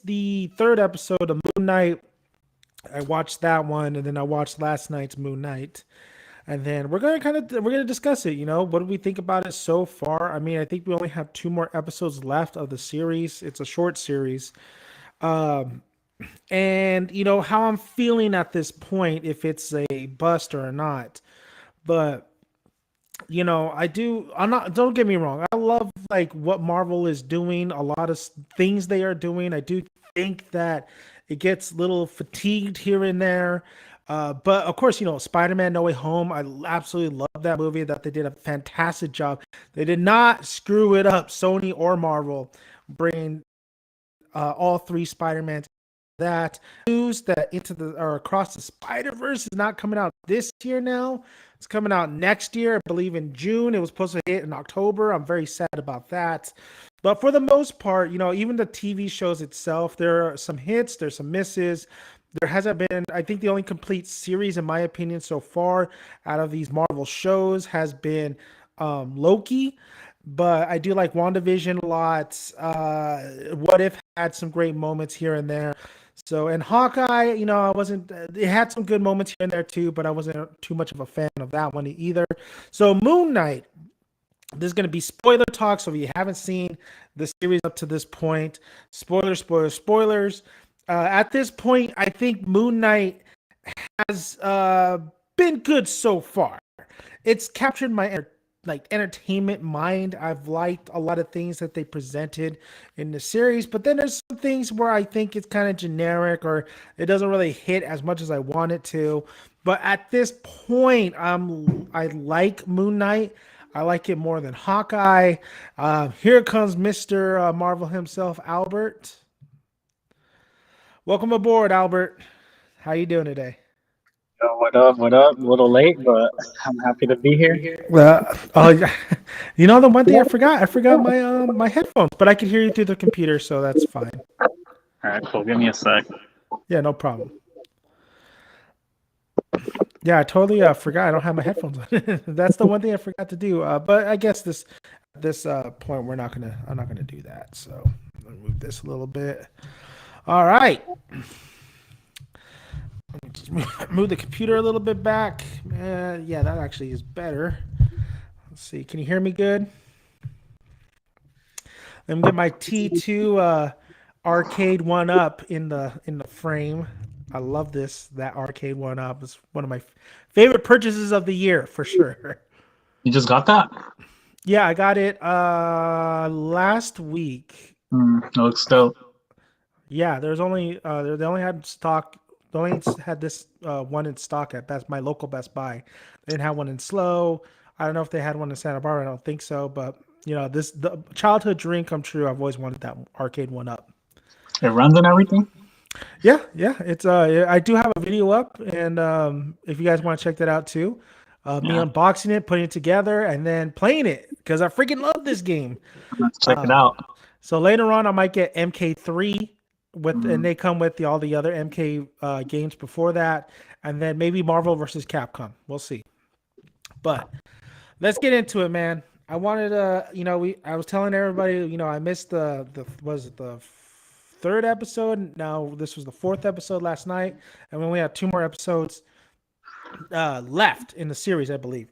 the third episode of Moon Knight. I watched that one, and then I watched last night's Moon Knight, and then we're gonna discuss it. What do we think about it so far? I mean, I think we only have two more episodes left of the series. It's a short series, um, and how I'm feeling at this point, if it's a bust or not. But I do. I'm not. Don't get me wrong. I love like what Marvel is doing. A lot of things they are doing. I do think that it gets a little fatigued here and there. But of course, Spider-Man: No Way Home. I absolutely love that movie. That they did a fantastic job. They did not screw it up. Sony or Marvel bringing all three Spider-Mans. That news that Into the or Across the Spider-Verse is not coming out this year now. It's coming out next year, I believe in June. It was supposed to hit in October. I'm very sad about that. But for the most part, even the TV shows itself, there are some hits, there's some misses. There hasn't been, I think the only complete series, in my opinion, so far out of these Marvel shows has been Loki. But I do like WandaVision a lot. What If had some great moments here and there. So, and Hawkeye, I wasn't, it had some good moments here and there too, but I wasn't too much of a fan of that one either. So, Moon Knight, there's going to be spoiler talk. So, if you haven't seen the series up to this point, spoilers, spoilers, spoilers. At this point, I think Moon Knight has been good so far. It's captured my entertainment mind. I've liked a lot of things that they presented in the series, but then there's some things where I think it's kind of generic or it doesn't really hit as much as I want it to. But at this point, I like Moon Knight. I like it more than Hawkeye. Here comes Mr. Marvel himself, Albert. Welcome aboard, Albert. How you doing today? Yo, what up? What up? A little late, but I'm happy to be here. Oh, the one thing I forgot my headphones, but I could hear you through the computer, so that's fine. All right, cool. Give me a sec. Yeah, no problem. Yeah, I totally forgot. I don't have my headphones on. That's the one thing I forgot to do. But I guess this point I'm not gonna do that. So let me move this a little bit. All right. Just move the computer a little bit back. Yeah, that actually is better. Let's see. Can you hear me good? Let me get my T2 arcade one up in the frame. I love that arcade one up. It's one of my favorite purchases of the year for sure. You just got that? Yeah, I got it last week. It looks dope. Yeah, there's only they only had stock. They only had this one in stock at my local Best Buy. They didn't have one in Slow. I don't know if they had one in Santa Barbara. I don't think so. But the childhood dream come true. I've always wanted that arcade one up. It runs and everything. Yeah. It's I do have a video up, and if you guys want to check that out too, me unboxing it, putting it together, and then playing it because I freaking love this game. Let's check it out. So later on, I might get MK3. And they come with all the other MK games before that, and then maybe Marvel versus Capcom. We'll see. But let's get into it, man. I wanted to, I was telling everybody, I missed the third episode. Now this was the fourth episode last night, and we only have two more episodes left in the series, I believe.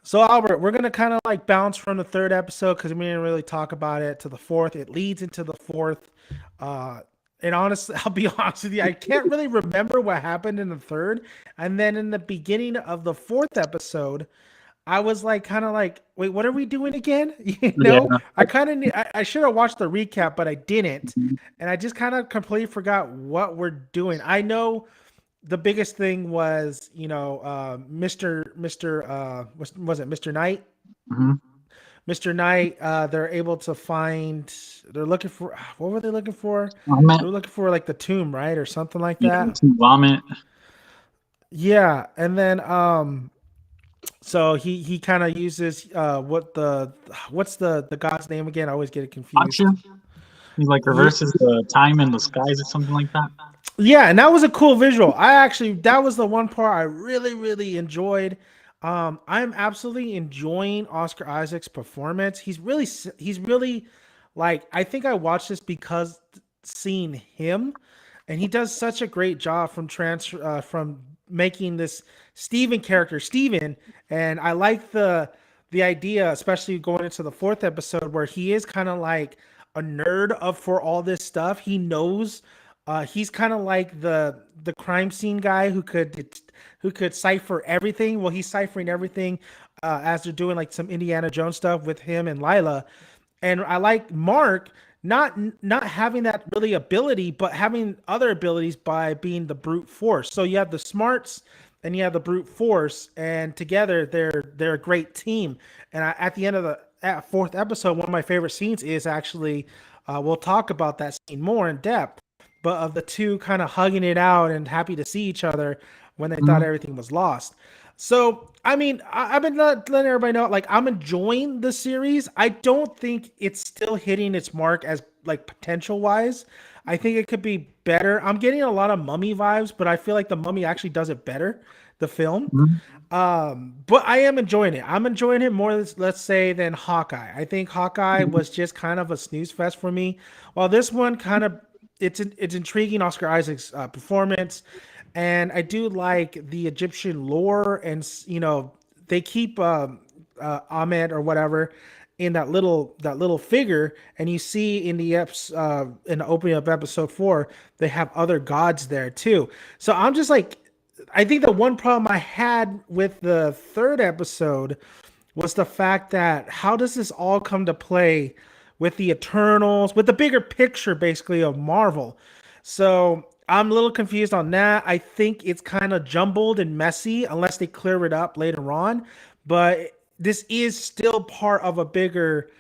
So Albert, we're gonna kind of like bounce from the third episode because we didn't really talk about it to the fourth. It leads into the fourth, and honestly, I'll be honest with you, I can't really remember what happened in the third. And then in the beginning of the fourth episode, I was like, kind of like, wait, what are we doing again? Yeah. I should have watched the recap, but I didn't, and I just kind of completely forgot what we're doing. I know. The biggest thing was, Mr. Was it Mr. Knight? Mm-hmm. Mr. Knight, they're able to find, they're looking for, what were they looking for? They were looking for like the tomb, right? Or something like that. Vomit. Yeah. And then, so he kind of uses, what's the god's name again? I always get it confused. He like reverses the time in the skies or something like that. Yeah, and that was a cool visual. That was the one part I really, really enjoyed. I'm absolutely enjoying Oscar Isaac's performance. He's really Like, I think I watched this because seeing him, and he does such a great job from making this Steven character Steven, and I like the idea, especially going into the fourth episode, where he is kind of like a nerd of for all this stuff. He knows. He's kind of like the crime scene guy who could cipher everything. Well, he's ciphering everything as they're doing like some Indiana Jones stuff with him and Lila. And I like Mark not having that really ability, but having other abilities by being the brute force. So you have the smarts and you have the brute force, and together they're a great team. And at the end of the fourth episode, one of my favorite scenes is actually we'll talk about that scene more in depth, but of the two kind of hugging it out and happy to see each other when they thought Mhm. everything was lost. So, I mean, I've been letting everybody know, like, I'm enjoying the series. I don't think it's still hitting its mark as, like, potential wise. I think it could be better. I'm getting a lot of Mummy vibes, but I feel like the Mummy actually does it better, the film. Mhm. But I am enjoying it. I'm enjoying it more, let's say, than Hawkeye. I think Hawkeye was just kind of a snooze fest for me. While this one kind of it's intriguing, Oscar Isaac's performance, and I do like the Egyptian lore, and they keep Ahmed or whatever in that little figure, and you see in the opening of episode 4, they have other gods there too. So I'm just like, I think the one problem I had with the third episode was the fact that how does this all come to play with the Eternals, with the bigger picture basically of Marvel? So I'm a little confused on that. I think it's kind of jumbled and messy unless they clear it up later on. But this is still part of a bigger,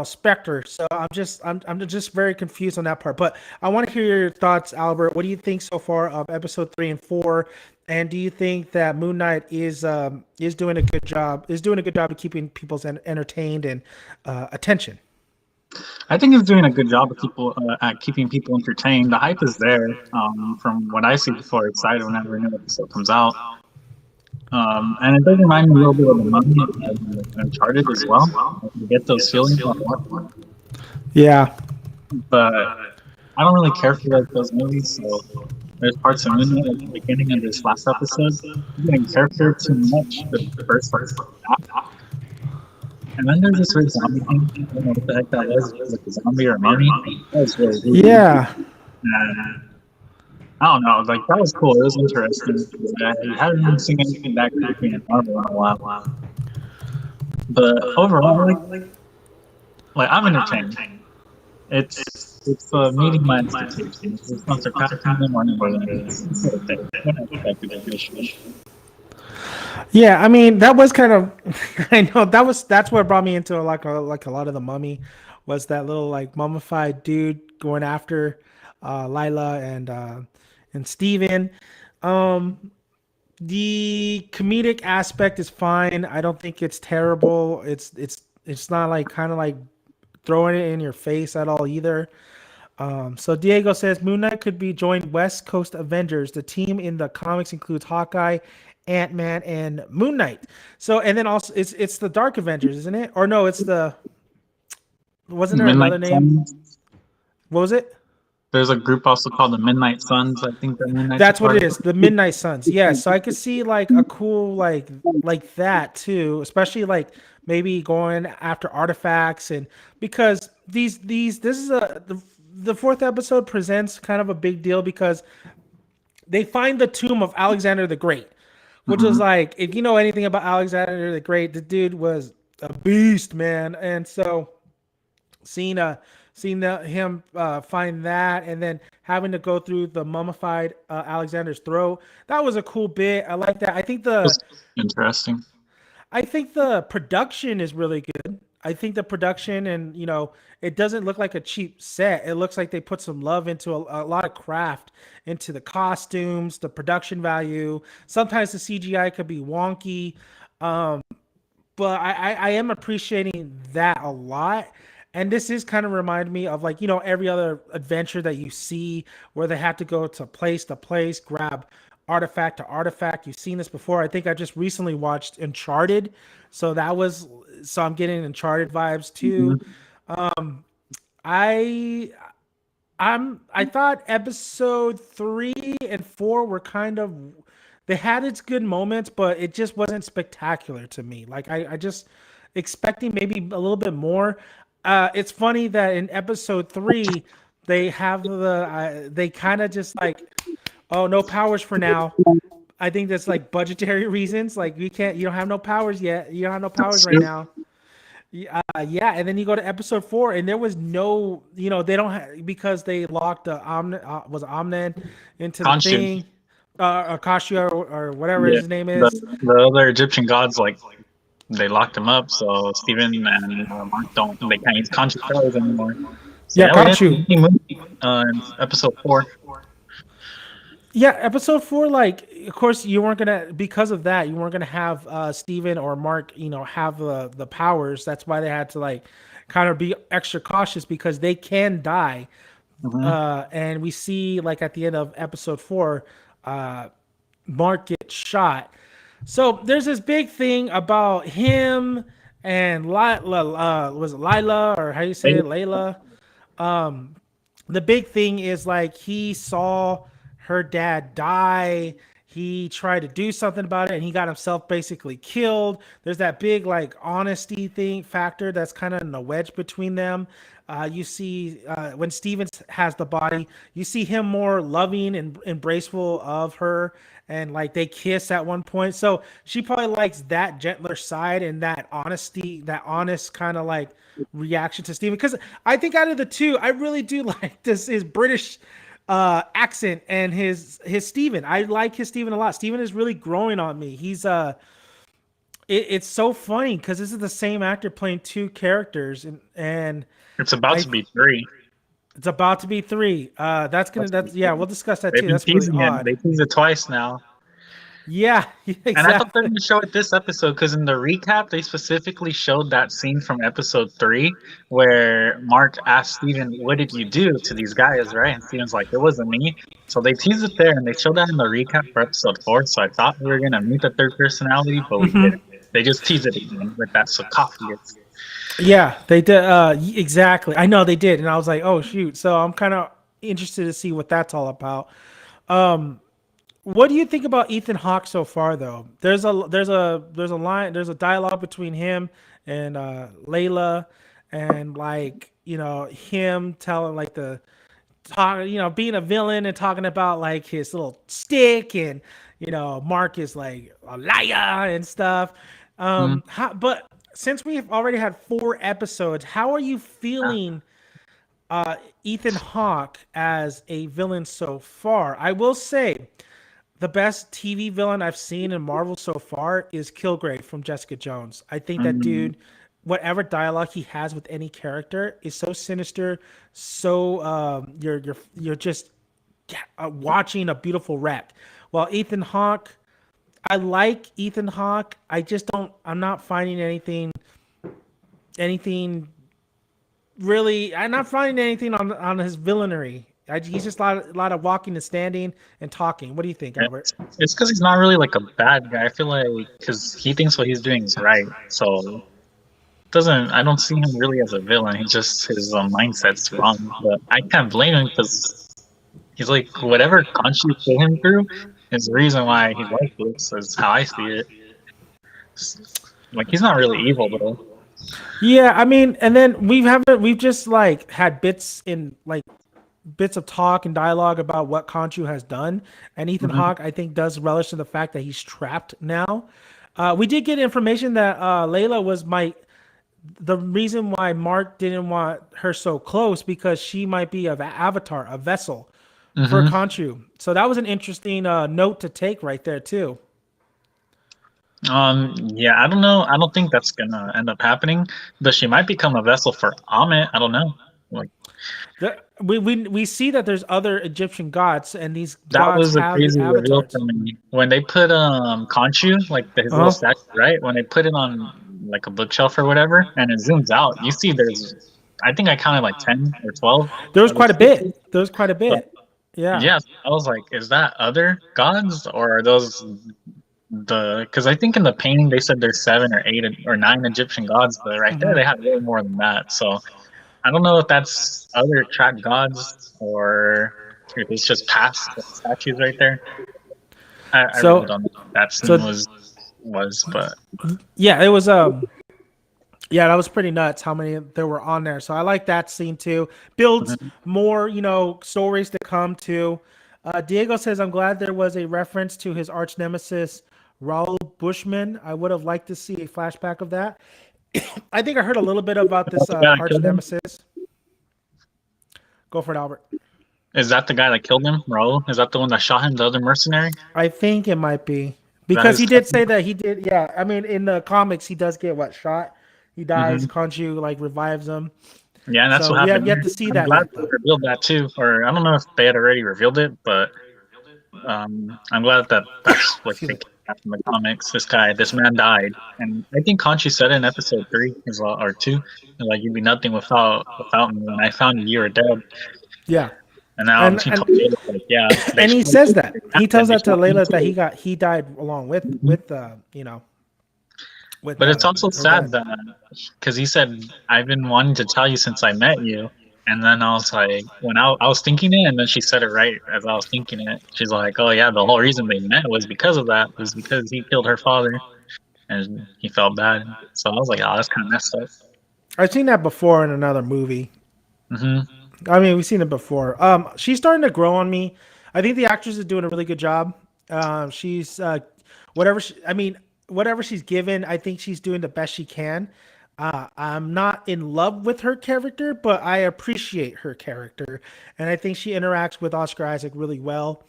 specter. So I'm just very confused on that part. But I want to hear your thoughts, Albert. What do you think so far of episode 3 and 4? And do you think that Moon Knight is doing a good job? Is doing a good job of keeping people's entertained and attention? I think it's doing a good job of people at keeping people entertained. The hype is there. From what I see, people are excited whenever a new episode comes out. And it does remind me a little bit of the Mummy and Uncharted as well. You get those feelings a lot, Yeah. but I don't really care for those movies. So there's parts of Moonlight at the beginning of this last episode. I didn't care for it too much. The first part, and then there's this weird zombie thing. I don't know what the heck that was. It was like a zombie or a mummy. That was really weird. Yeah. And I don't know. Like that was cool. It was interesting. I hadn't even seen anything that creepy in Marvel in a while. But overall, like I'm entertained. It's meeting my expectations. It's not surpassing them or anything like this. It's okay. What I expected initially. Yeah, I mean that was kind of I know that's what brought me into like a lot of the Mummy was that little like mummified dude going after Lila and Steven. Um the comedic aspect is fine. I don't think it's terrible. It's not like kind of like throwing it in your face at all either. So Diego says Moon Knight could be joined West Coast Avengers. The team in the comics includes Hawkeye, Ant-Man, and Moon Knight. So and then also it's the Dark Avengers, isn't it? Or no, it's the wasn't there Midnight another name? Suns. What was it? There's a group also called the Midnight Suns. I think the Midnight's a That's what part it of. is. The Midnight Suns. Yeah. So I could see like a cool like that too, especially like maybe going after artifacts and because this is the fourth episode presents kind of a big deal because they find the tomb of Alexander the Great, which was Mhm. like if you know anything about Alexander the Great, the dude was a beast, man. And so seeing him find that and then having to go through the mummified Alexander's throat, that was a cool bit. I like that. That's interesting. I think the production is really good. I think the production and it doesn't look like a cheap set. It looks like they put some love into a lot of craft into the costumes, the production value. Sometimes the CGI could be wonky, but I am appreciating that a lot. And this is kind of remind me of like, every other adventure that you see where they have to place, grab artifact to artifact. You've seen this before. I think I just recently watched Uncharted. So I'm getting Uncharted vibes too. Mhm. I I thought episode 3 and 4 were kind of, they had its good moments, but it just wasn't spectacular to me. Like I just expecting maybe a little bit more. It's funny that in episode 3 they have they kind of just like, oh, no powers for now. I think that's like budgetary reasons. Like you don't have no powers yet. You don't have no powers right now. Yeah, and then you go to episode 4, and there was no, they don't have, because they locked was it Omnan into the Khonshu. thing, Akashia or whatever Yeah, his name the is. the other Egyptian gods, like, they locked him up, so Steven and Mark they can't use conscious powers anymore. So Yeah, yeah, we didn't Khonshu. see Moon in episode 4. Yeah, episode 4, like, of course, you weren't gonna, because of that, you weren't gonna have Steven or Mark, have the powers. That's why they had to like kind of be extra cautious because they can die. Mm-hmm. And we see like at the end of episode 4, Mark gets shot. So there's this big thing about him and Lila, was it Lila or how you say it, Layla? The big thing is like he saw her dad die. He tried to do something about it and he got himself basically killed. There's that big like honesty thing factor that's kind of in the wedge between them. You see when Stevens has the body, you see him more loving and embraceful of her, and like they kiss at one point. So she probably likes that gentler side and that honesty, that honest kind of like reaction to Steven. Because I think out of the two, I really do like this his British accent and his Steven. I like his Steven a lot. Steven is really growing on me. He's it's so funny because this is the same actor playing two characters, and It's about to be 3. it's about to be 3. That's yeah, we'll discuss that They've too. been That's really teasing it. odd. They teased it twice now. Yeah, And I thought they were exactly. going to show it this episode because in the recap, they specifically showed that scene from episode 3 where Mark asked Steven, "What did you do to these guys?" Right? And Steven's like, "It wasn't me." So they teased it there and they showed that in the recap for episode 4. So I thought we were going to meet the third personality, but we didn't. They just teased it again with that sarcophagus. Yeah, they did. Exactly. I know they did, and I was like, oh shoot. So I'm kind of interested to see what that's all about. What do you think about Ethan Hawke so far, though? There's a dialogue between him and Layla, and like him telling like the talk, being a villain and talking about like his little stick, and Mark is like a liar and stuff. Mm. But since we've already had 4 episodes, how are you feeling Ethan Hawke as a villain so far? I will say the best TV villain I've seen in Marvel so far is Kilgrave from Jessica Jones. I think that dude, whatever dialogue he has with any character, is so sinister. So you're just watching a beautiful wreck. While Ethan Hawke, I like Ethan Hawke. I just don't. I'm not finding anything really. I'm not finding anything on his villainy. He's just a lot of walking and standing and talking. What do you think, Albert? It's because he's not really like a bad guy. I feel like because he thinks what he's doing is right. So doesn't I don't see him really as a villain. He just his mindset's wrong. But I can't blame him because he's like whatever conscience put him through is the reason why he's like this. Is how I see it. Like he's not really evil though. Yeah, I mean, and then we've just like had bits of talk and dialogue about what Khonshu has done, and Ethan Mm-hmm. Hawke I think does relish in the fact that he's trapped now. We did get information that Layla was the reason why Mark didn't want her so close because she might be an avatar, a vessel for Mm-hmm. Khonshu. So that was an interesting note to take right there too. Yeah, I don't know. I don't think that's gonna end up happening. But she might become a vessel for Amit. I don't know. Like We see that there's other Egyptian gods, and these that gods was a have crazy reveal avatars. for me. When they put Khonshu, like his little Uh-huh. statue, right? When they put it on like a bookshelf or whatever, and it zooms out, you see there's I think I counted like 10 or 12 There was other quite a statues. bit. There was quite a So, bit. Yeah. yeah, I was like, is that other gods or are those because I think in the painting they said there's 7 or 8 or 9 Egyptian gods, but right there Mhm. they had way more than that. So I don't know if that's other track gods or if it's just past statues right there. I really So don't know what that scene so was, but yeah, it was yeah, that was pretty nuts how many there were on there. So I like that scene too. Builds mhm. more, stories to come to. Diego says, I'm glad there was a reference to his arch nemesis, Raul Bushman. I would have liked to see a flashback of that. I think I heard a little bit about Is that this the guy that arch killed him? nemesis. Go for it, Albert. Is that the guy that killed him, Raul? Is that the one that shot him, the other mercenary? Is I think it might be that because his he did cousin? say that he did. Yeah, I mean, in the comics, he does get what shot. He dies. Hmm. Khonshu like revives him. Yeah, and that's So what we have happened. yet to see I'm that glad yet, they though. revealed that too, or I don't know if they had already revealed it, but I'm glad that that's what Excuse they me. came out from the comics. This man died, and I think Conchi said it in episode 3 as well, or 2, like you'd be nothing without me. When I found you, you were dead, Yeah, and now and he and told me like, yeah, they and he shot says him. that They he tapped him. tells They that to shot him Layla that too. he died along with Mhm. with But it's also her death. sad that because he said I've been wanting to tell you since I met you, and then I was like, when I was thinking it, and then she said it right as I was thinking it. She's like, oh yeah, the whole reason they met was because of that, was because he killed her father, and he felt bad. So I was like, oh, that's kind of messed up. I've seen that before in another movie. Hmm. I mean, we've seen it before. She's starting to grow on me. I think the actress is doing a really good job. She's whatever. I mean, whatever she's given, I think she's doing the best she can. I'm not in love with her character, but I appreciate her character, and I think she interacts with Oscar Isaac really well,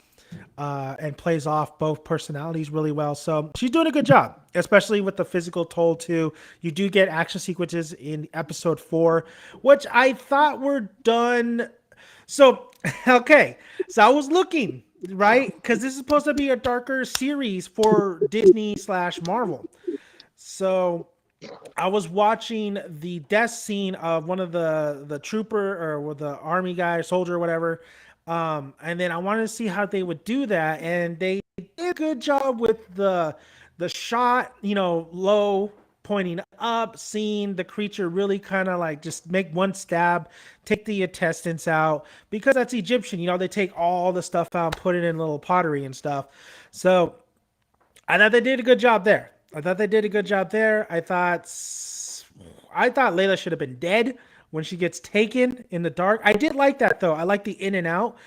and plays off both personalities really well. So she's doing a good job, especially with the physical toll too. You do get action sequences in episode 4, which I thought were done. So okay, so I was looking right because this is supposed to be a darker series for Disney slash Marvel. So I was watching the death scene of one of the trooper or the army guy, soldier, whatever. And then I wanted to see how they would do that, and they did a good job with the shot, low pointing up, seeing the creature really kind of like just make one stab, take the intestines out because that's Egyptian. They take all the stuff out, put it in little pottery and stuff. So I thought they did a good job there. I thought Layla should have been dead when she gets taken in the dark. I did like that though. I like the in and out.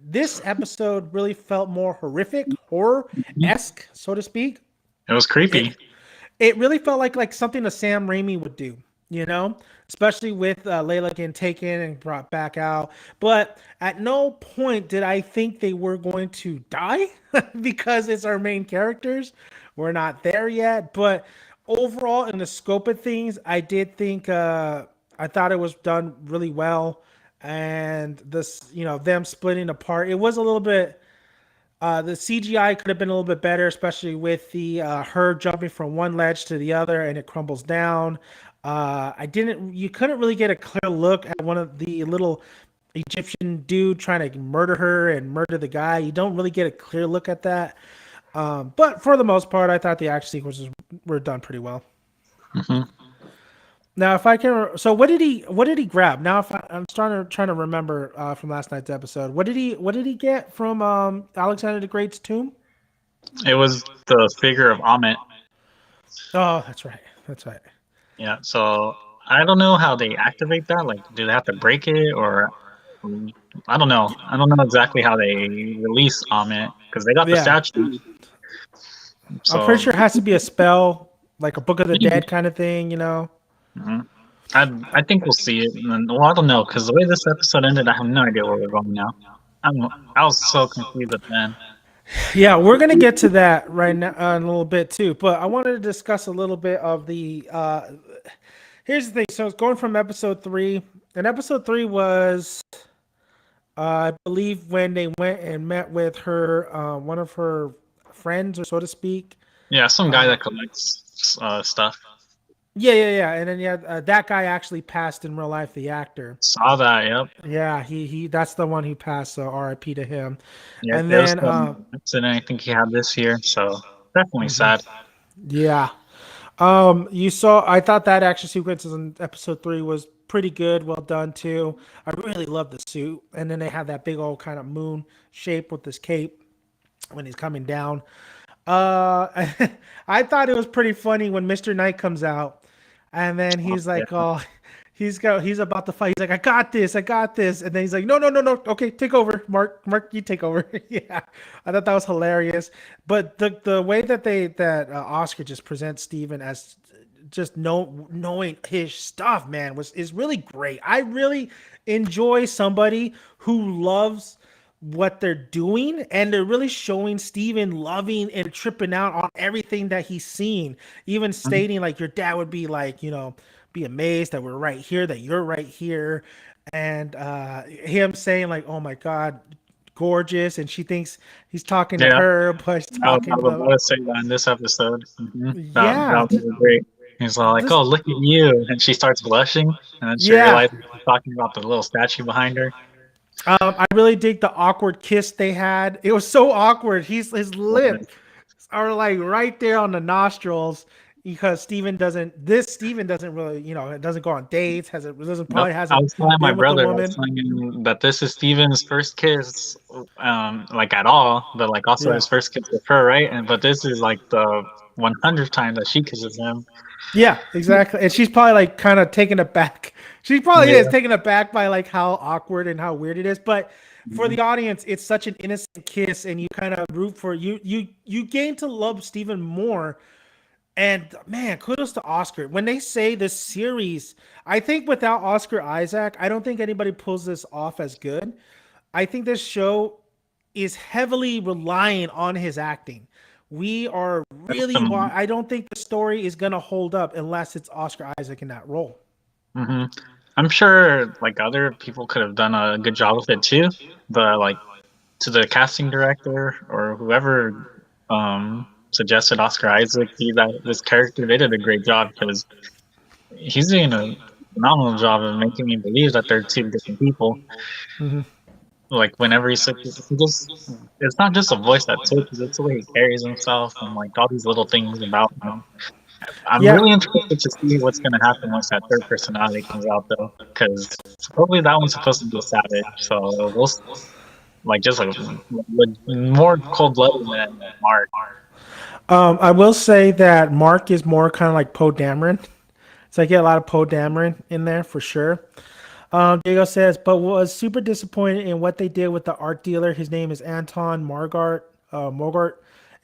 This episode really felt more horrific, horror esque, so to speak. It was creepy. It it really felt like something a Sam Raimi would do, especially with Layla getting taken and brought back out. But at no point did I think they were going to die because it's our main characters. We're not there yet, but overall, in the scope of things, I did think I thought it was done really well, and this, them splitting apart, it was a little bit. The CGI could have been a little bit better, especially with the her jumping from one ledge to the other and it crumbles down. You couldn't really get a clear look at one of the little Egyptian dude trying to murder her and murder the guy. You don't really get a clear look at that. But for the most part, I thought the action sequences were done pretty well. Hmm. Now, if I can, so what did he grab? Now, if I'm trying to remember from last night's episode, what did he get from Alexander the Great's tomb? It was the figure of Amit. Oh, that's right. That's right. Yeah, so I don't know how they activate that. Like, do they have to break it, or um, I don't know. I don't know exactly how they release Amit because they got the Yeah, statue. I'm pretty So sure it has to be a spell, like a Book of the maybe. Dead kind of thing. Hmm. I think we'll see it. And then, well, I don't know because the way this episode ended, I have no idea where we're going now. I was so confused at the end. Yeah, we're gonna get to that right now in a little bit too. But I wanted to discuss a little bit of the. Here's the thing. So it's going from episode 3, and episode 3 was, I believe, when they went and met with her, one of her friends, or so to speak. Yeah, some guy Uh, that collects stuff. yeah, and then that guy actually passed in real life. The actor. Saw that. Yep. Yeah, he that's the one who passed. So R.I.P. to him. Yeah, And it was then, the accident I think he had this year. So definitely mhm, sad. yeah. You saw. I thought that action sequences in episode 3 was pretty good, well done too. I really love the suit, and then they have that big old kind of moon shape with this cape when he's coming down. I thought it was pretty funny when Mr. Knight comes out, and then Oh, he's yeah. like, "Oh, he's about to fight." He's like, I got this," and then he's like, "No, no, no, no. Okay, take over, Mark, you take over." Yeah, I thought that was hilarious. But the way that Oscar just presents Steven as just knowing his stuff, man, is really great. I really enjoy somebody who loves what they're doing, and they're really showing Steven loving and tripping out on everything that he's seen, even Mhm. stating like your dad would be like, be amazed that we're right here, that you're right here. And him saying like, oh my god, gorgeous, and she thinks he's talking to Yeah, her, but he's I talking was to about to say that in this episode. yeah, That was great. He's all like, just "Oh, look at you," and she starts blushing, and then she yeah. realizes he's talking about the little statue behind her. I really dig the awkward kiss they had. It was so awkward. His lip are like right there on the nostrils because Steven doesn't really, it doesn't go on dates, Nope. probably I hasn't was telling my been with a brother, I was woman. telling him that this is Steven's first kiss, like at all, but like also Yeah. his first kiss with her, right? And but this is like the 100th time that she kisses him. Yeah, exactly. And she's probably like kind of taken aback. She probably is Yeah. taken aback by like how awkward and how weird it is. But for Mhm. the audience, it's such an innocent kiss, and you kind of root for you gain to love Steven more. And man, kudos to Oscar. When they say this series, I think without Oscar Isaac, I don't think anybody pulls this off as good. I think this show is heavily relying on his acting. We are really, Um, I don't think the story is going to hold up unless it's Oscar Isaac in that role. mhm. I'm sure like other people could have done a good job with it too, but like to the casting director or whoever suggested Oscar Isaac be that this character, they did a great job because he's doing a phenomenal job of making me believe that they're two different people. Mhm. Like whenever he just it's not just a voice that switches, it's the way he carries himself and like all these little things about him. I'm Yeah. really interested to see what's going to happen once that third personality comes out though, because supposedly that one's supposed to be a savage, so like just like more cold blooded than Mark. I will say that Mark is more kind of like Poe Dameron. So I get a lot of Poe Dameron in there for sure. Diego says, but was super disappointed in what they did with the art dealer. His name is Anton Mogart,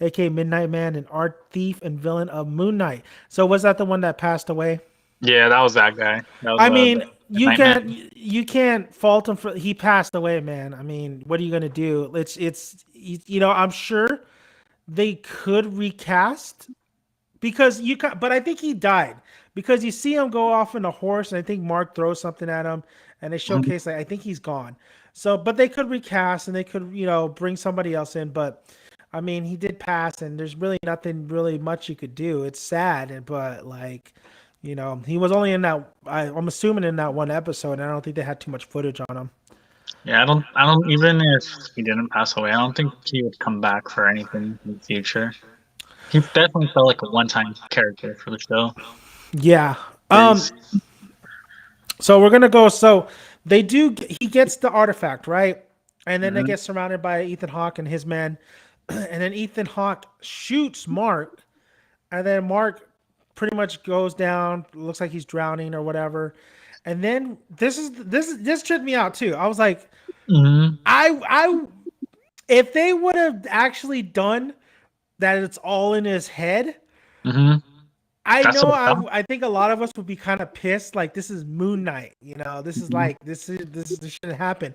aka Midnight Man, an art thief and villain of Moon Knight. So was that the one that passed away? Yeah, that was that guy. That was I the mean, Nightman. you can't fault him for he passed away, man. I mean, what are you gonna do? I'm sure they could recast because but I think he died because you see him go off in a horse, and I think Mark throws something at him, and they Mhm. showcase like I think he's gone. So, but they could recast and they could bring somebody else in, but I mean he did pass, and there's really nothing really much you could do. It's sad, but like he was only in that. I'm assuming in that one episode, and I don't think they had too much footage on him. Yeah, I don't even if he didn't pass away, I don't think he would come back for anything in the future. He definitely felt like a one-time character for the show. Yeah. Um. Series. So we're gonna go. So they do. He gets the artifact right, and then they Mhm. get surrounded by Ethan Hawke and his men, and then Ethan Hawke shoots Mark, and then Mark pretty much goes down. Looks like he's drowning or whatever. And then this tripped me out too. I was like, Mhm. I if they would have actually done that, it's all in his head. Mhm. I That's know what I thought. I think a lot of us would be kind of pissed. Like this is Moon Knight, this is Mhm. like this shouldn't happen.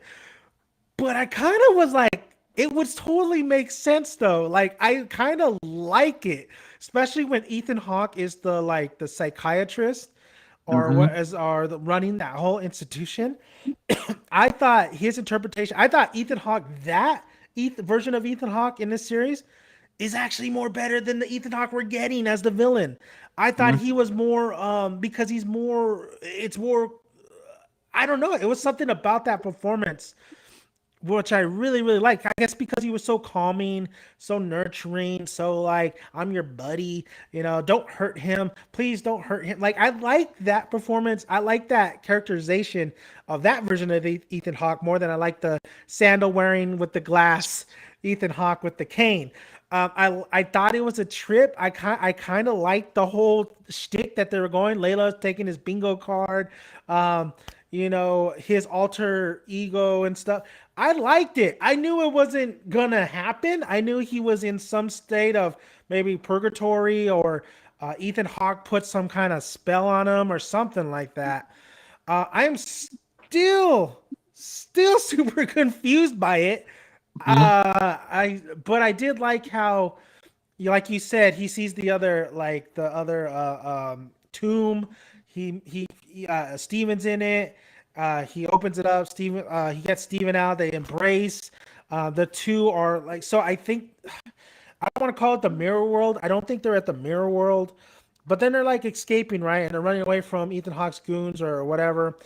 But I kind of was like, it would totally make sense though. Like I kind of like it, especially when Ethan Hawke is the psychiatrist or Mhm. what is are the, running that whole institution. I thought his interpretation. I thought Ethan Hawke version of Ethan Hawke in this series is actually more better than the Ethan Hawke we're getting as the villain. I thought Mhm. he was more because he's more. It's more. I don't know. It was something about that performance which I really, really like. I guess because he was so calming, so nurturing, so like, I'm your buddy, don't hurt him. Please don't hurt him. Like, I like that performance. I like that characterization of that version of Ethan Hawke more than I like the sandal wearing with the glass Ethan Hawke with the cane. I thought it was a trip. I kind of liked the whole shtick that they were going. Layla taking his bingo card, his alter ego and stuff. I liked it. I knew it wasn't gonna happen. I knew he was in some state of maybe purgatory, or Ethan Hawke put some kind of spell on him or something like that. I'm still super confused by it. Mhm. But I did like how, like you said, he sees the other tomb. Steven's in it. He opens it up. He gets Steven out. They embrace. The two are like, so I think, I don't want to call it the mirror world. I don't think they're at the mirror world, but then they're like escaping, right? And they're running away from Ethan Hawke's goons or whatever.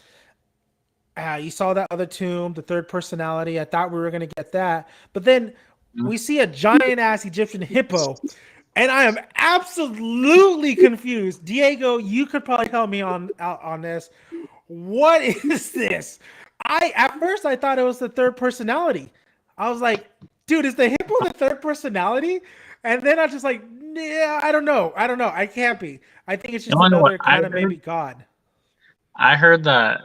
You saw that other tomb, the third personality. I thought we were going to get that. But then we see a giant ass Egyptian hippo. And I am absolutely confused. Diego, you could probably help me on this. What is this? At first I thought it was the third personality. I was like, dude, is the hippo the third personality? And then I was just like, yeah, I don't know. I can't be. I think it's You just know what another I kind of maybe heard? god. I heard that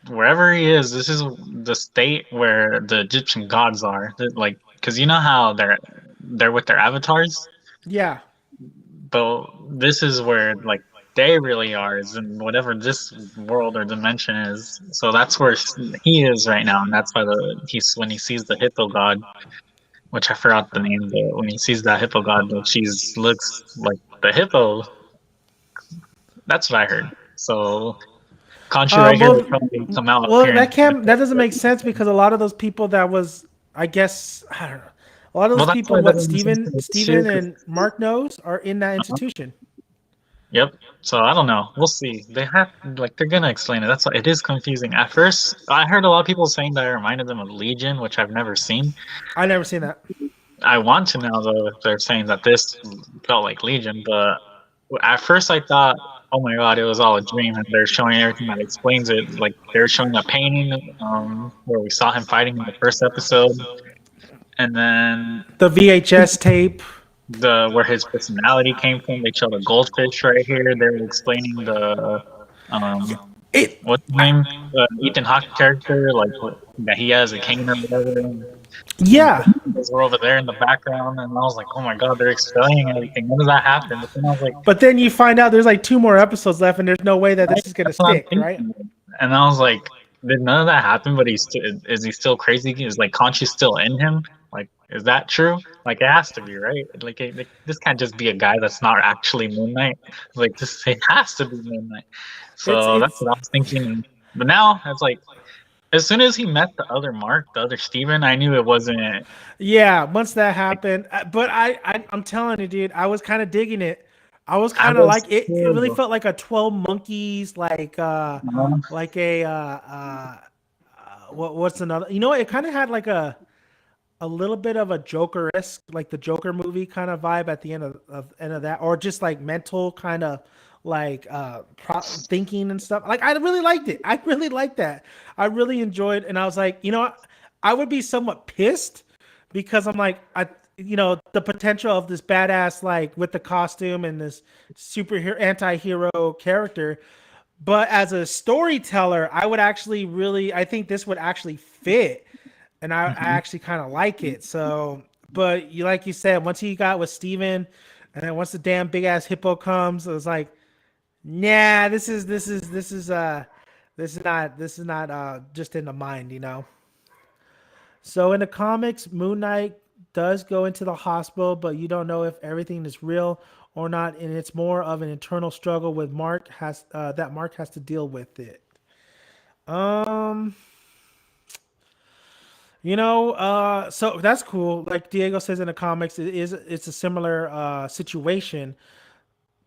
wherever he is, this is the state where the Egyptian gods are. Like, because you know how they're with their avatars, Yeah. but this is where like they really are, is in whatever this world or dimension is. So that's where he is right now, and that's why he's when he sees the hippo god, which I forgot the name, but when he sees that hippo god, like she's looks like the hippo. That's what I heard. So Conchu right here would Well, probably come out that appearing. can that doesn't make sense because a lot of those people that was, I guess, I don't know. A lot of Well, those that's people, why that what doesn't make sense to me too. Steven and Mark knows, are in that institution. Yep. So I don't know. We'll see. They have like they're gonna explain it. That's why it is confusing. At first, I heard a lot of people saying that it reminded them of Legion, which I've never seen. I never seen that. I want to know though if they're saying that this felt like Legion, but at first I thought, oh my god, it was all a dream, and they're showing everything that explains it. Like they're showing a painting where we saw him fighting in the first episode, and then The VHS tape. the where his personality came from. They showed a goldfish right here. They were explaining the um It. what's his name, Ethan Hawke character, like that he has a cane or whatever. And Yeah, those were over there in the background, and I was like, oh my god, they're explaining everything. When does that happen? But then I was like, but then you find out there's like two more episodes left, and there's no way that right, this is gonna that's what I'm stick, right? thinking. And I was like, did none of that happen? But is he still crazy? Is like Conchi still in him? Like, is that true? Like, it has to be, right? Like, this can't just be a guy that's not actually Moon Knight. Like, this it has to be Moon Knight. It's So that's it's what I was thinking. But now it's like, as soon as he met the other Mark, the other Steven, I knew it wasn't. Yeah. Once that happened, but I'm telling you, dude, I was kind of digging it. I was I kind of was like it. It really too. felt like a 12 Monkeys, Uh, like a what's another? You know, it kind of had like a little bit of a Joker-esque, like the Joker movie kind of vibe at the end of that, or just like mental kind of like thinking and stuff. Like, I really liked it. I really liked that. I really enjoyed, and I was like, I would be somewhat pissed because I'm like, the potential of this badass, like with the costume and this superhero anti-hero character. But as a storyteller, I think this would actually fit, and I mhm. actually kind of like it. So, but like you said, once he got with Steven, and then once the damn big ass hippo comes, it was like, nah, this is not just in the mind. So in the comics, Moon Knight does go into the hospital, but you don't know if everything is real or not, and it's more of an internal struggle with Mark has to deal with it. Um, so that's cool. Like Diego says in the comics, it's a similar situation.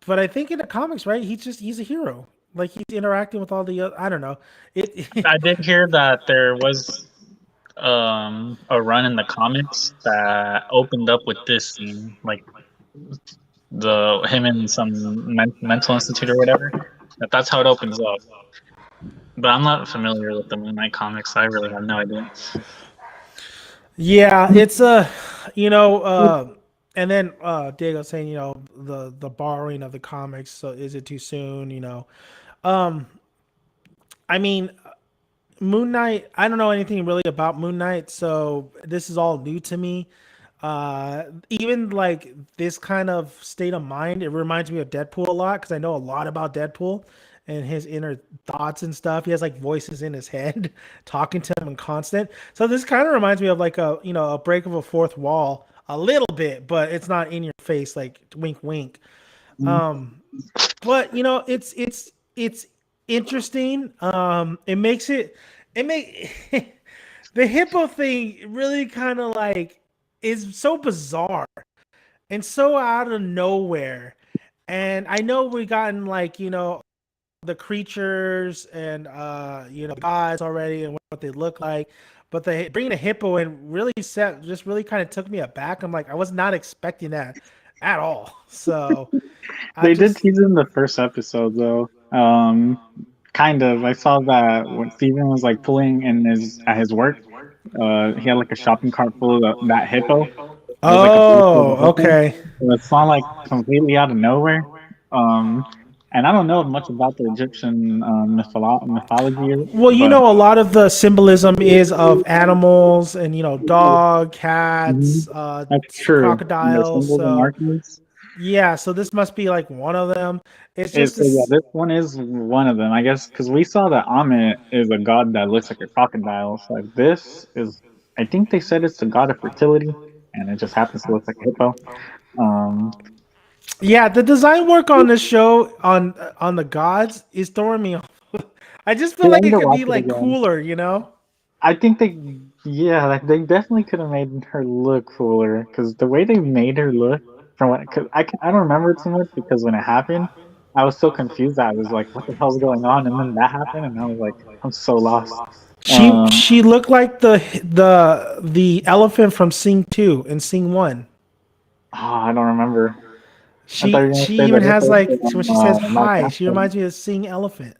But I think in the comics, right, he's a hero. Like, he's interacting with all the I don't know. It I did hear that there was a run in the comics that opened up with this scene, like the him in some mental institute or whatever. That's how it opens up. But I'm not familiar with the Moon Knight comics, so I really have no idea. Yeah, it's a, you know, and then Diego saying, the borrowing of the comics. So is it too soon? Um, I mean, Moon Knight. I don't know anything really about Moon Knight, so this is all new to me. Even like this kind of state of mind, it reminds me of Deadpool a lot because I know a lot about Deadpool and his inner thoughts and stuff. He has like voices in his head talking to him in constant. So this kind of reminds me of like a break of a fourth wall a little bit, but it's not in your face like wink wink. Um, but it's interesting. It makes it make the hippo thing really kind of like is so bizarre and so out of nowhere. And I know we gotten like, the creatures and gods already and what they look like, but they bringing a hippo in really just really kind of took me aback. I'm like, I was not expecting that at all. So I They did just tease it in the first episode, though. Kind of. I saw that when Steven was like pulling in his at his work. He had like a shopping cart full of that hippo. It was like a picture of the Oh, hippo. okay. So it's not like completely out of nowhere. Um, and I don't know much about the Egyptian mythology, Well, but a lot of the symbolism is of animals and dog, mhm, cats, that's true. And their crocodiles. symbols and So markings. yeah, so this must be like one of them. It's just So yeah, this. this one is one of them, I guess, because we saw that Amit is a god that looks like a crocodile. So like this is, I think they said it's the god of fertility, and it just happens to look like a hippo. Um, Yeah, the design work on this show on the gods is throwing me off. I just feel yeah, I like need it to could watch be it like again. cooler. I think yeah, like they definitely could have made her look cooler because the way they made her look from what, cause I don't remember it too much because when it happened, I was so confused that I was like, what the hell's going on? And then that happened, and I was like, I'm so lost. Um, She looked like the elephant from Sing 2 and Sing 1. oh, I don't remember. I thought you She were gonna she say the even has hippo like when from she says live hi, she action. reminds me of Sing Elephant.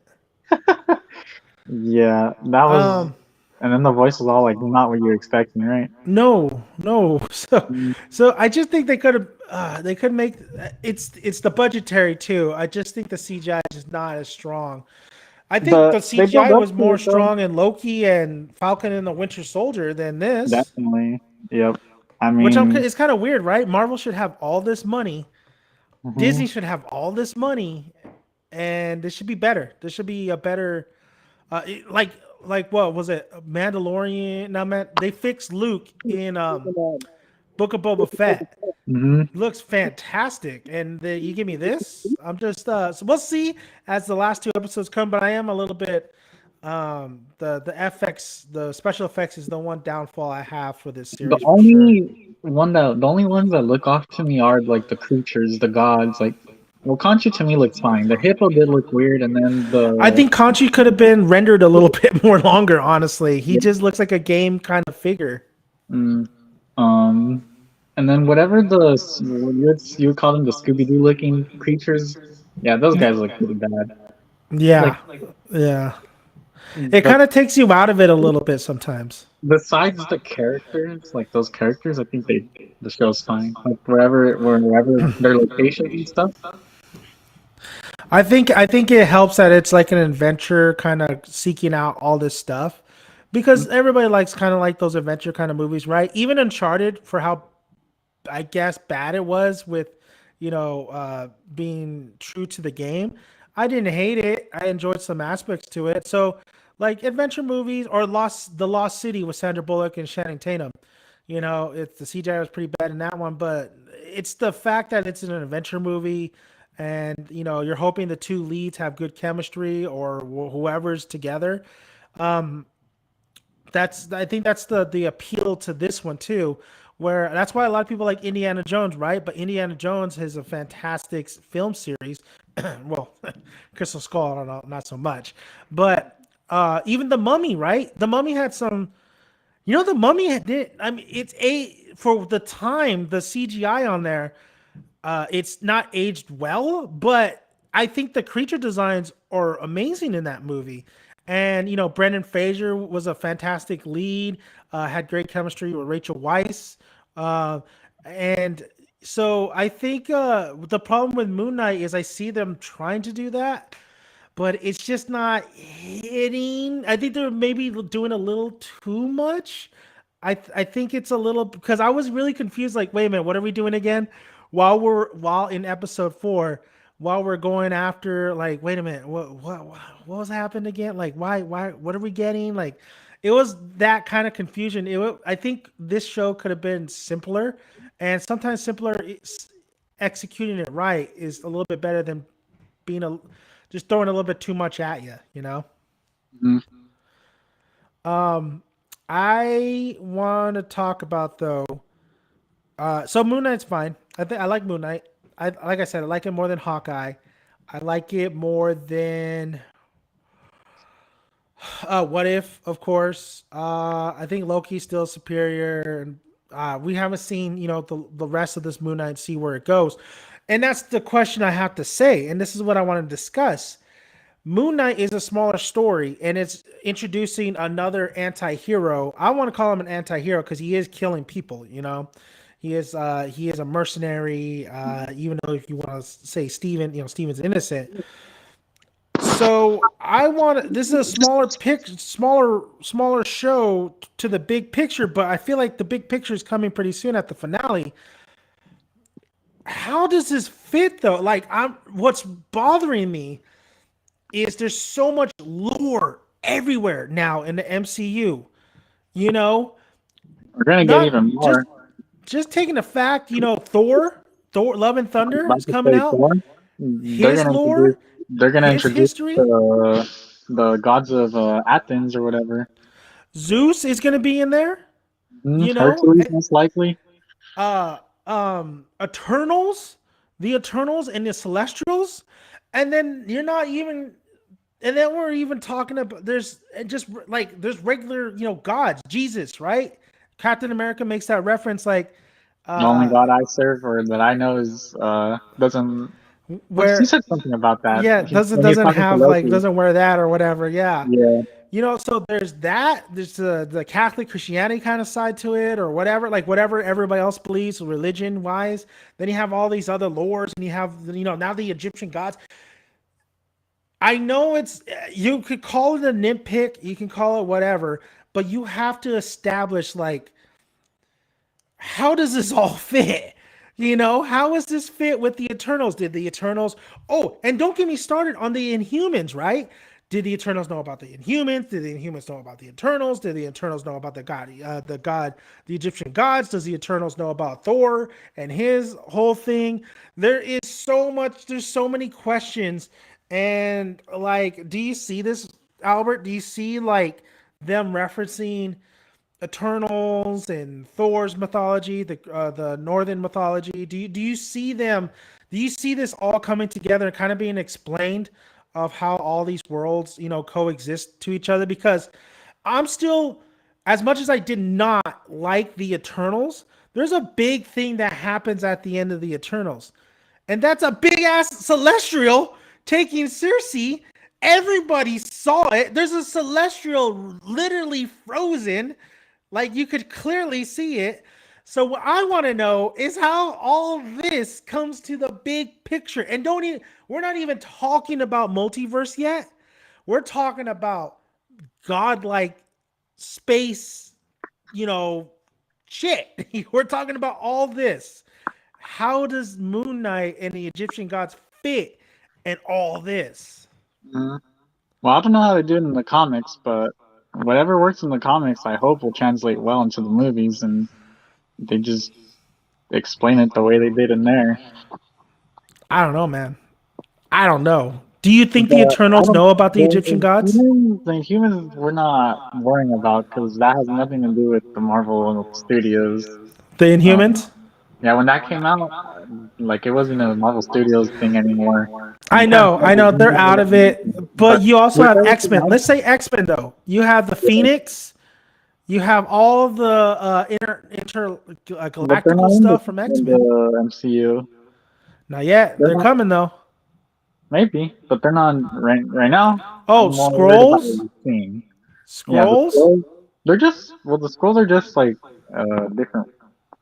Yeah, that was, Um, and then the voice was all like not what you're expecting, right? no, no. So, Mm. so I just think they could make it's the budgetary too. I just think the CGI is just not as strong. I think the But they build CGI up was to more it though. strong in Loki and Falcon and the Winter Soldier than this, Definitely. Yep. I which mean, it's kind of weird, right? Marvel should have all this money, Disney mhm. should have all this money, and this should be better. This should be a better, like what was it? Mandalorian? Now, man, they fixed Luke in Book of Boba Fett. Mhm. Looks fantastic, and you give me this. I'm just so we'll see as the last two episodes come. But I am a little bit the FX, the special effects is the one downfall I have for this The series for sure. only the only ones that look off to me are like the creatures, the gods. Like, well, Conchu to me looks fine. The hippo did look weird, and then I the think Conchi could have been rendered a little bit more longer. Honestly, he just looks like a game kind of figure. mm, um, and then whatever you would call them the Scooby Doo looking creatures. Yeah, those guys look pretty bad. Yeah, Like, yeah. It but kind of takes you out of it a little bit sometimes. besides the characters, like those characters, I think the show's fine. Like wherever their locations and stuff. I think it helps that it's like an adventure kind of seeking out all this stuff because everybody likes kind of like those adventure kind of movies, right? Even Uncharted for how I guess bad it was with being true to the game. I didn't hate it. I enjoyed some aspects to it. So like adventure movies or the Lost City with Sandra Bullock and Channing Tatum. It's the CGI was pretty bad in that one, but it's the fact that it's an adventure movie and you're hoping the two leads have good chemistry or whoever's together. Um, I think that's the appeal to this one too, where that's why a lot of people like Indiana Jones, right? But Indiana Jones is a fantastic film series. Well, Crystal Skull, I don't know, not so much. But even the Mummy, right? The Mummy had some The Mummy did. I mean, for the time, the CGI on there, it's not aged well, but I think the creature designs are amazing in that movie. And Brendan Fraser was a fantastic lead. Had great chemistry with Rachel Weisz, uh, and so I think the problem with Moon Knight is I see them trying to do that, but it's just not hitting. I think they're maybe doing a little too much. I think it's a little because I was really confused. Like, wait a minute, what are we doing again? While in episode 4, while we're going after, like, wait a minute, what was happened again? Like, why what are we getting? Like, it was that kind of confusion. I think this show could have been simpler, and sometimes executing it right is a little bit better than just throwing a little bit too much at you, Mhm. I want to talk about though. So Moon Knight's fine. I like Moon Knight. Like I said, I like it more than Hawkeye. I like it more than What If, of course. I think Loki's still superior, and we haven't seen the rest of this Moon Knight, see where it goes, and that's the question I have to say. And this is what I want to discuss. Moon Knight is a smaller story, and it's introducing another anti-hero. I want to call him an anti-hero because he is killing people. He is a mercenary. Even though if you want to say Steven's innocent. So this is a smaller show to the big picture, but I feel like the big picture is coming pretty soon at the finale. How does this fit though? Like, what's bothering me is there's so much lore everywhere now in the MCU. We're gonna get even more. Just taking the fact, Thor, Love and Thunder About is to coming say out. Thor. His lore, They're gonna his introduce history. the gods of Athens or whatever. Zeus is going to be in there. Hercules most likely. Eternals, the Eternals and the Celestials, and then we're even talking about there's regular gods, Jesus, right? Captain America makes that reference, like The only god I serve or that I know is doesn't. He where said something about that. yeah, When he was doesn't talking to have like Loki. doesn't wear that or whatever. Yeah. Yeah. So there's that. There's the Catholic Christianity kind of side to it, or whatever, like whatever everybody else believes religion wise. Then you have all these other lores, and you have now the Egyptian gods. I know you could call it a nitpick, you can call it whatever, but you have to establish, like, how does this all fit? How does this fit with the Eternals? Did the Eternals? Oh, and don't get me started on the Inhumans, right? Did the Eternals know about the Inhumans? Did the Inhumans know about the Eternals? Did the Eternals know about the Egyptian gods? Does the Eternals know about Thor and his whole thing? There's so many questions. And, like, do you see this, Albert? Do you see, like, them referencing Eternals and Thor's mythology, the Northern mythology? Do you see them? Do you see this all coming together and kind of being explained of how all these worlds, coexist to each other? Because I'm still, as much as I did not like the Eternals, there's a big thing that happens at the end of the Eternals, and that's a big ass celestial taking Circe. Everybody saw it. There's a celestial literally frozen. Like, you could clearly see it. So what I want to know is how all this comes to the big picture. And we're not even talking about multiverse yet. We're talking about godlike space, shit. We're talking about all this. How does Moon Knight and the Egyptian gods fit in all this? Mm-hmm. Well, I don't know how they do it in the comics, but whatever works in the comics, I hope will translate well into the movies, and they just explain it the way they did in there. I don't know, man. I don't know. Do you think the Eternals know about the Egyptian gods? The humans we're not worrying about because that has nothing to do with the Marvel Studios. The Inhumans? Yeah, when that came out, like, it wasn't a Marvel Studios thing anymore. I know. They're out of it. But you also have X-Men. Let's say X-Men, though. You have the Phoenix. You have all the But they're galactical not in stuff from X-Men. the MCU. Not yet. They're They're not, coming though. maybe, but they're not right now. Oh, I'm more worried about what scrolls. we've seen. Yeah, the Scrolls. scrolls. They're just the scrolls are just like different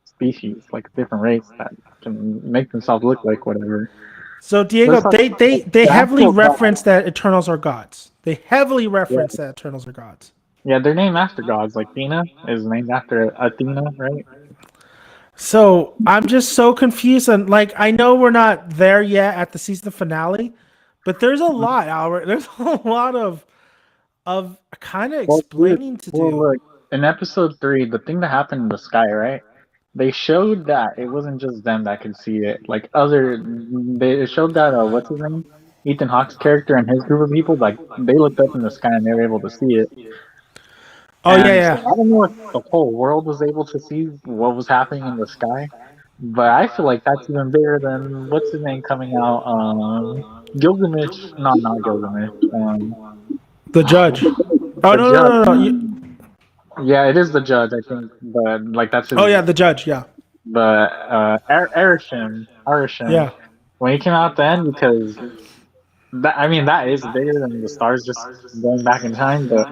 species, like a different race that can make themselves look like whatever. So Diego, There's like they the heavily actual god. reference that Eternals are gods. They heavily reference Yeah, that Eternals are gods. yeah, they're named after gods. Like Athena is named after Athena, right? So I'm just so confused, and like I know we're not there yet at the season finale, but there's a Mhm. lot, Albert. There's a lot of kind of Well, explaining to do. look, in episode 3, the thing that happened in the sky, right? They showed that it wasn't just them that could see it. Like they showed that what's his name, Ethan Hawke's character and his group of people, like they looked up in the sky and they were able to see it. Oh yeah, And so yeah. I don't know if the whole world was able to see what was happening in the sky, but I feel like that's even bigger than what's his name coming out. Gilgamesh, no, not Gilgamesh. The judge. Oh The no no judge. no no. Yeah, it is the judge, I think, but like that's Oh his. yeah, the judge. Yeah, But Arishim, yeah. when he came out then, because that I mean that is bigger than the stars just going back in time. But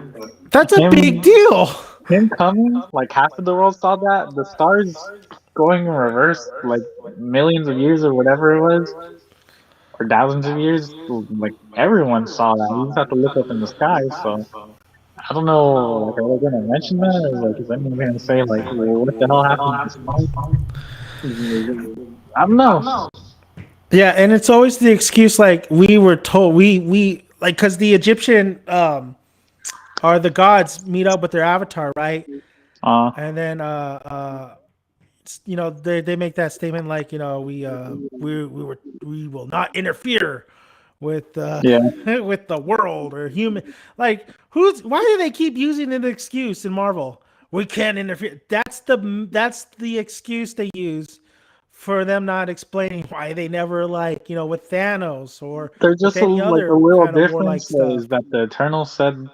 That's a big him deal. him coming, like half of the world saw that. The stars going in reverse, like millions of years or whatever it was, or thousands of years, like everyone saw that. You just have to look up in the sky. So I don't know, like, are they gonna mention that, or like, is anyone gonna say like, well, what the hell happened to the stars? I don't know. Yeah, and it's always the excuse like we were told we like because the Egyptian or the gods meet up with their avatar, right? Uh, And then they make that statement like we will not interfere with yeah, with the world or human. Like why do they keep using an excuse in Marvel? We can't interfere. That's the excuse they use for them not explaining why they never like with Thanos or there's with just any like a other little kind of warlike difference though, stuff. is that the Eternals said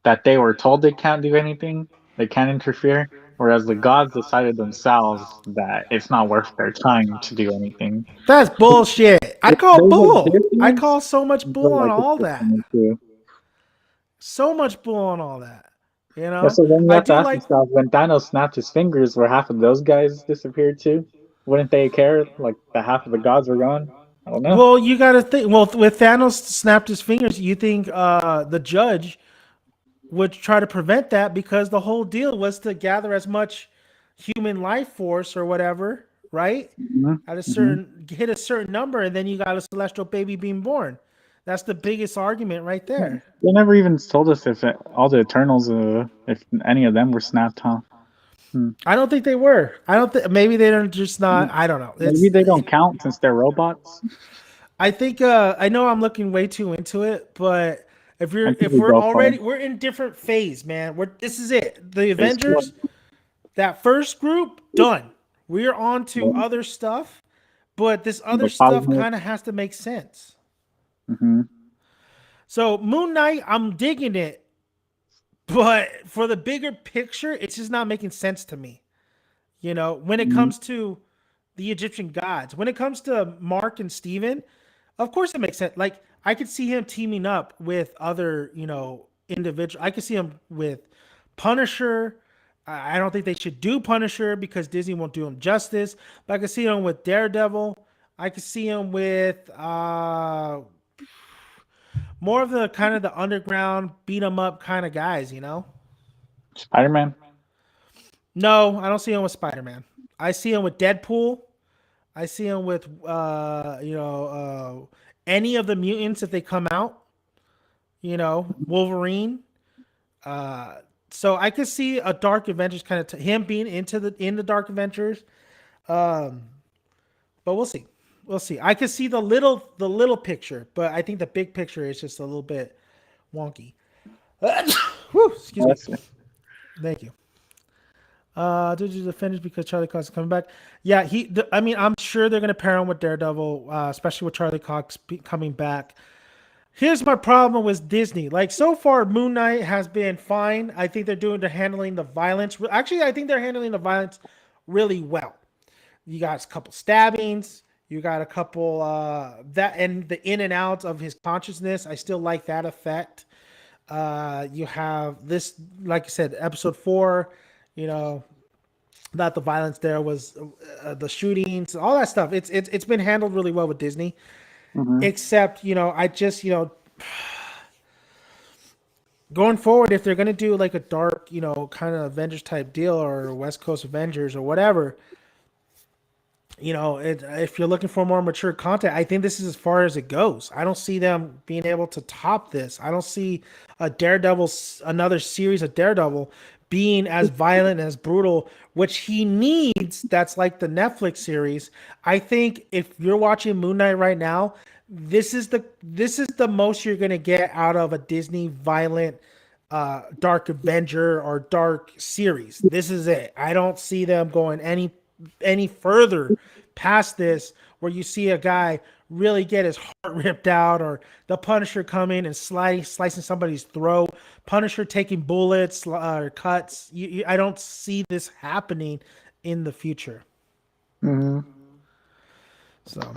that they were told they can't do anything, they can't interfere, whereas the gods decided themselves that it's not worth their time to do anything. That's bullshit. I call There's a bull. I difference, call so much but bull on like it's all that. different too. So much bull on all that. You Yeah, know, so then you I have to do ask like. yourself, when Thanos snapped his fingers, were half of those guys disappeared too? Wouldn't they care? Like the half of the gods were gone? I don't know. Well, you got to think. Well, with Thanos snapped his fingers, you think the judge would try to prevent that because the whole deal was to gather as much human life force or whatever, right? Hmm. At a Hmm. certain hit a certain number, and then you got a celestial baby being born. That's the biggest argument right there. They never even told us if all the Eternals, if any of them were snapped, huh? Hmm. I don't think they were. I don't think maybe they don't just not. I don't know. Maybe they don't count since they're robots. I think I know I'm looking way too into it, but I think if we we're both are. already we're in different phase, man. This is it. The Phase four. Avengers, that first group done. We're on to Yeah. other stuff, but this other The stuff cosmos. kind of has to make sense. Hmm. So Moon Knight, I'm digging it, but for the bigger picture, it's just not making sense to me. When it Hmm. comes to the Egyptian gods, when it comes to Mark and Steven, of course it makes sense. Like I could see him teaming up with other, individual. I could see him with Punisher. I don't think they should do Punisher because Disney won't do him justice. But I could see him with Daredevil. I could see him with more of the kind of the underground beat 'em up kind of guys. Spider-Man. No, I don't see him with Spider Man. I see him with Deadpool. I see him with any of the mutants if they come out. Wolverine. Uh, so I could see a Dark Avengers kind of him being in the Dark Avengers. Um, but we'll see. We'll see. I could see the little picture, but I think the big picture is just a little bit wonky. Whew, excuse me. That's it. Thank you. Did you finish because Charlie Cox is coming back? Yeah, I mean, I'm sure they're gonna pair him with Daredevil, especially with Charlie Cox coming back. Here's my problem with Disney. Like so far, Moon Knight has been fine. I think they're handling the violence. Actually, I think they're handling the violence really well. You got a couple stabbings. You got a couple that and the in and out of his consciousness. I still like that effect. You have this, like I said, episode 4. You know, not the violence there was the shootings, all that stuff. It's been handled really well with Disney. Mm-hmm. Except, I just, going forward, if they're gonna do like a dark, kind of Avengers type deal or West Coast Avengers or whatever, if you're looking for more mature content, I think this is as far as it goes. I don't see them being able to top this. I don't see another series of Daredevil being as violent and as brutal, which he needs. That's like the Netflix series. I think if you're watching Moon Knight right now, this is the most you're gonna get out of a Disney violent dark Avenger or dark series. This is it. I don't see them going any further past this, where you see a guy really get his heart ripped out, or the Punisher coming and slicing somebody's throat, Punisher taking bullets or cuts. I don't see this happening in the future. Mm-hmm. So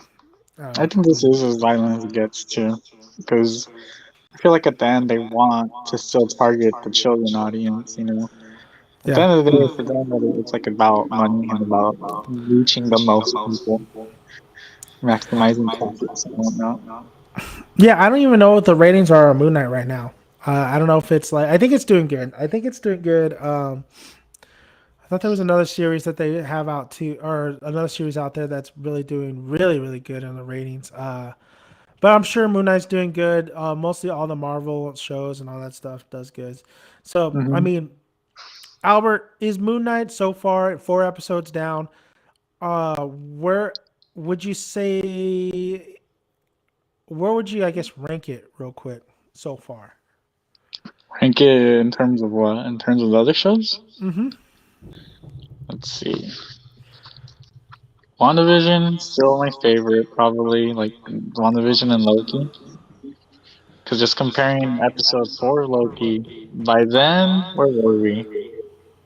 I think this is as violent as it gets too, because I feel like at the end they want to still target the children audience. At the yeah. end of the day, for them, it's like about money and about reaching the most people, maximizing profits and whatnot. Yeah, I don't even know what the ratings are on Moon Knight right now. I don't know if it's like. I think it's doing good. I think it's doing good. I thought there was another series that they have out too, or another series out there that's really doing really good on the ratings. But I'm sure Moon Knight's doing good. Mostly all the Marvel shows and all that stuff does good. So I Mm-hmm. mean, Albert, is Moon Knight so far at 4 episodes down? Where would you say? Where would you, I guess, rank it real quick so far? Rank it in terms of what? In terms of the other shows? Mm-hmm. Let's see. WandaVision, still my favorite, probably, like WandaVision and Loki. Because just comparing episode 4 Loki, by then, where were we?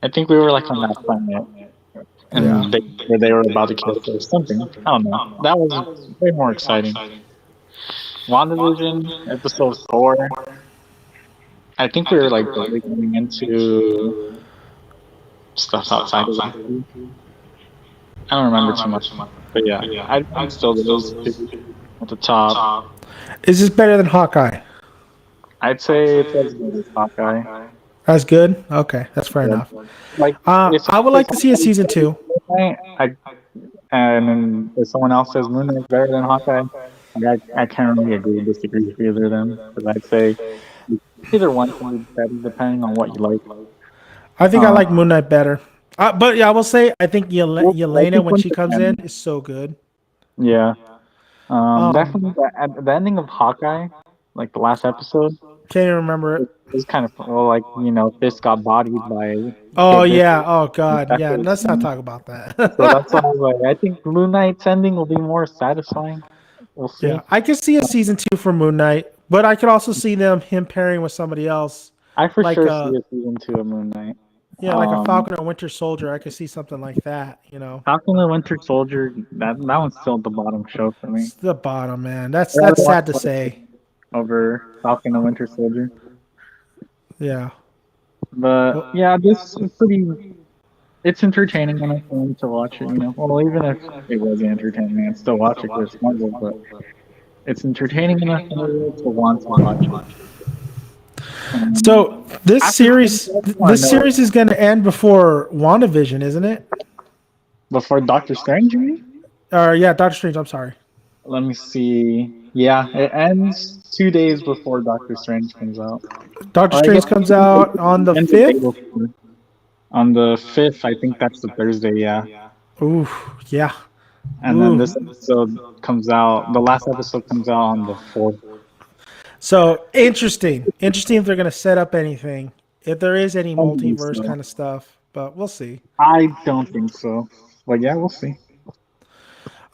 I think we were like on that planet, Yeah. and where they were about to kill us or something. I don't know. That was way more exciting. WandaVision, episode 4, I think we were like barely getting into stuff outside of that. I don't remember too much. But yeah, I think still those two at the top. Is this better than Hawkeye? I'd say it's as good as Hawkeye. That's good. Okay, that's fair Yeah. enough. Like, I would like to see a season 2. And then if someone else says Moon Knight's better than Hawkeye, I can't really agree or disagree with either of them. Because I'd say either one can be better depending on what you like. I think I like Moon Knight better. But yeah, I will say I think Yelena, when she comes in, is so good. Yeah. Definitely at the ending of Hawkeye, like the last episode, Can't even remember it. it was kind of like Fisk got bodied by. Oh Kid yeah. Bishop. Oh god. That Yeah. was Let's not funny. talk about that. So that's why I was like, I think Moon Knight's ending will be more satisfying. We'll see. Yeah, I could see a season 2 for Moon Knight, but I could also see him pairing with somebody else. I for Like sure see a season 2 of Moon Knight. Yeah, like a Falcon or Winter Soldier. I could see something like that. Falcon and Winter Soldier, that one's still at the bottom show for me. It's the bottom, man. That's I'd rather sad watch to say. Over Falcon and Winter Soldier. Yeah. But yeah, this is pretty. It's entertaining enough for me to watch it. Well, even if it wasn't entertaining, I'd still watch it because it's Marvel. But it's entertaining enough for me to want to watch it. So this series is going to end before WandaVision, isn't it? Before Doctor Strange, you mean? Or yeah, Doctor Strange. I'm sorry. Let me see. Yeah, it ends 2 days before Doctor Strange comes out. Doctor Strange comes out on the 5th? On the 5th, I think that's the Thursday, yeah. Ooh, yeah. And then this episode comes out, the last episode comes out on the 4th. So, interesting. Interesting if they're going to set up anything. If there is any multiverse kind of stuff. But we'll see. I don't think so. But yeah, we'll see.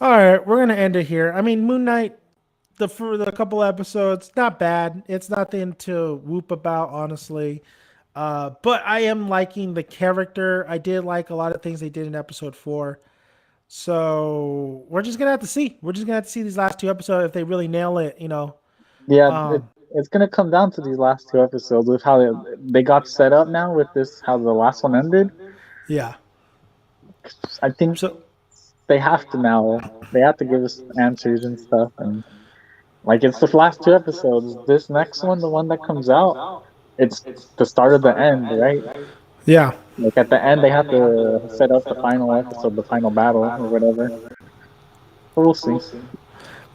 All right, we're going to end it here. I mean, Moon Knight, for the couple episodes, not bad. It's nothing to whoop about, honestly. But I am liking the character. I did like a lot of things they did in episode 4. So we're just gonna have to see. We're just gonna have to see these last 2 episodes if they really nail it. Yeah, Um, it's gonna come down to these last 2 episodes with how they got set up now with this how the last one ended. yeah. I think So they have to now. They have to give us answers and stuff, and like it's the last 2 episodes. This next one, the one that comes out, it's the start of the end, right? yeah, Like at the end, they have to set up the final episode, the final battle, or whatever. But we'll see.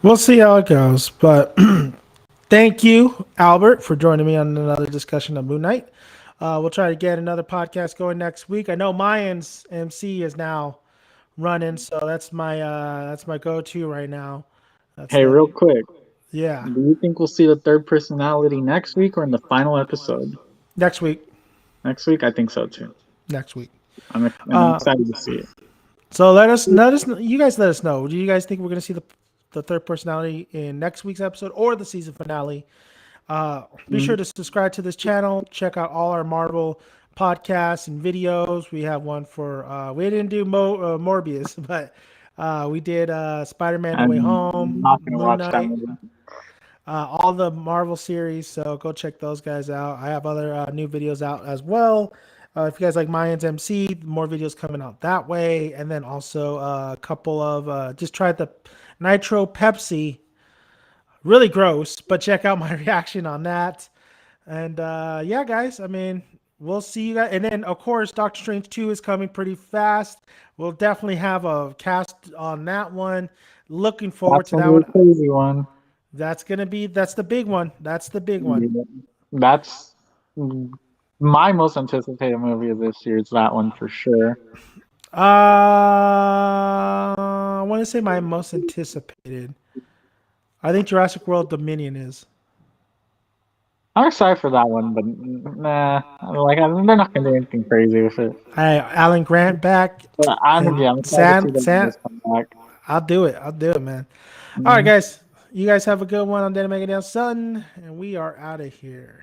we'll see how it goes. But thank you, Albert, for joining me on another discussion of Moon Knight. We'll try to get another podcast going next week. I know Mayan's MC is now running, so that's my go-to right now. Hey, real quick, Yeah, do you think we'll see the third personality next week or in the final episode? next week. Next week, I think so too. Next week. I'm excited to see it. So let us. You guys let us know. Do you guys think we're gonna see the third personality in next week's episode or the season finale? Be sure to subscribe to this channel. Check out all our Marvel podcasts and videos. We have one for we didn't do Morbius, but we did Spider-Man: No Way Home, I'm not gonna Moon watch that Knight, movie. all the Marvel series. So go check those guys out. I have other new videos out as well. If you guys like Mayan's MC, more videos coming out that way, and then also a couple of just tried the Nitro Pepsi. Really gross, but check out my reaction on that. And yeah, guys, I mean, we'll see you guys. And then, of course, Doctor Strange 2 is coming pretty fast. We'll definitely have a cast on that one. Looking forward to that That's one. a crazy one. That's the big one. That's the big one. That's my most anticipated movie of this year. Is that one for sure? I want to say my most anticipated. I think Jurassic World Dominion is. I'm excited for that one, but nah, they're not gonna do anything crazy with it. Alan Grant back. But I'm excited to see the numbers come back. I'll do it, man. Mhm. All right, guys. You guys have a good one. I'm Dan Megadale Sun, and we are out of here.